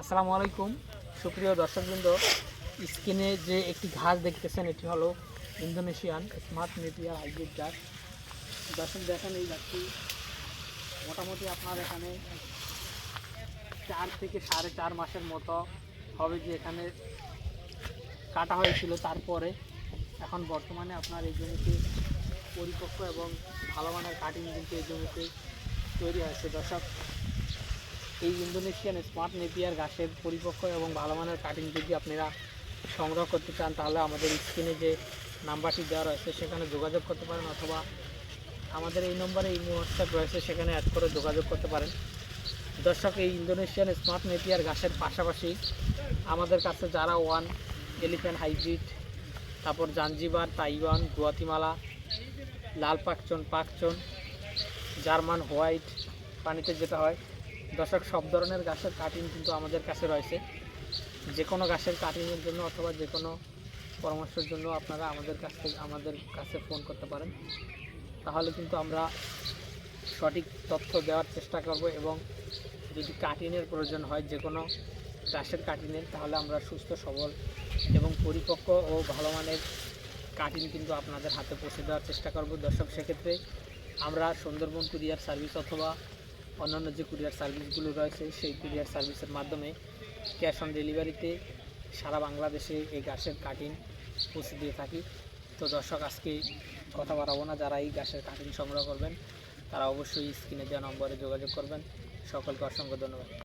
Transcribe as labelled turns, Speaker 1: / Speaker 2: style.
Speaker 1: আসসালামু আলাইকুম সুপ্রিয় দর্শকবৃন্দ, স্ক্রিনে যে একটি ঘাস দেখতেছেন এটি হলো ইন্দোনেশিয়ান স্মার্ট নেপিয়ার হাইব্রিড ঘাস। দর্শক দেখেন, এই ঘাসটি মোটামুটি আপনার এখানে 4 থেকে 4.5 মাসের মতো হবে যে এখানে কাটা হয়েছিল। তারপরে এখন বর্তমানে আপনার এই জমিতে পরিপক্ক এবং ভালো মানের কাটিং কিন্তু এই জমিতে তৈরি হয়েছে। দর্শক, এই ইন্দোনেশিয়ান স্মার্ট নেপিয়ার ঘাসের পরিপক্ক এবং ভালো মানের কাটিং যদি আপনারা সংগ্রহ করতে চান, তাহলে আমাদের স্ক্রিনে যে নাম্বারটি দেওয়া রয়েছে সেখানে যোগাযোগ করতে পারেন, অথবা আমাদের এই নম্বরে এই হোয়াটসঅ্যাপ রয়েছে সেখানে অ্যাড করে যোগাযোগ করতে পারেন। দর্শক, এই ইন্দোনেশিয়ান স্মার্ট নেপিয়ার ঘাসের পাশাপাশি আমাদের কাছে যারা ওয়ান এলিফ্যান্ট হাইব্রিড, তারপর জাঞ্জিবার, তাইওয়ান, গুয়াতিমালা, লাল পাকচন, জার্মান হোয়াইট পানিতে যেটা হয়, দর্শক সব ধরনের ঘাসের কাটিং কিন্তু আমাদের কাছে রয়েছে। যে কোনো ঘাসের কাটিংয়ের জন্য অথবা যে কোনো পরামর্শের জন্য আপনারা আমাদের কাছে ফোন করতে পারেন। তাহলে কিন্তু আমরা সঠিক তথ্য দেওয়ার চেষ্টা করব, এবং যদি কাটিংয়ের প্রয়োজন হয় যে কোনো ঘাসের কাটিংয়ের, তাহলে আমরা সুস্থ সবল এবং পরিপক্ক ও ভালো মানের কাটিং কিন্তু আপনাদের হাতে পৌঁছে দেওয়ার চেষ্টা করব। দর্শক, সেক্ষেত্রে আমরা সুন্দরবন কুরিয়ার সার্ভিস অথবা অন্যান্য যে কুরিয়ার সার্ভিসগুলো রয়েছে সেই কুরিয়ার সার্ভিসের মাধ্যমে ক্যাশ অন ডেলিভারিতে সারা বাংলাদেশে এই ঘাসের কাটিং পৌঁছে দিয়ে থাকি। তো দর্শক, আজকে কথা বাড়াবো না, যারা এই ঘাসের কাটিং সংগ্রহ করবেন তারা অবশ্যই স্ক্রিনে দেওয়া নম্বরে যোগাযোগ করবেন। সকলকে অসংখ্য ধন্যবাদ।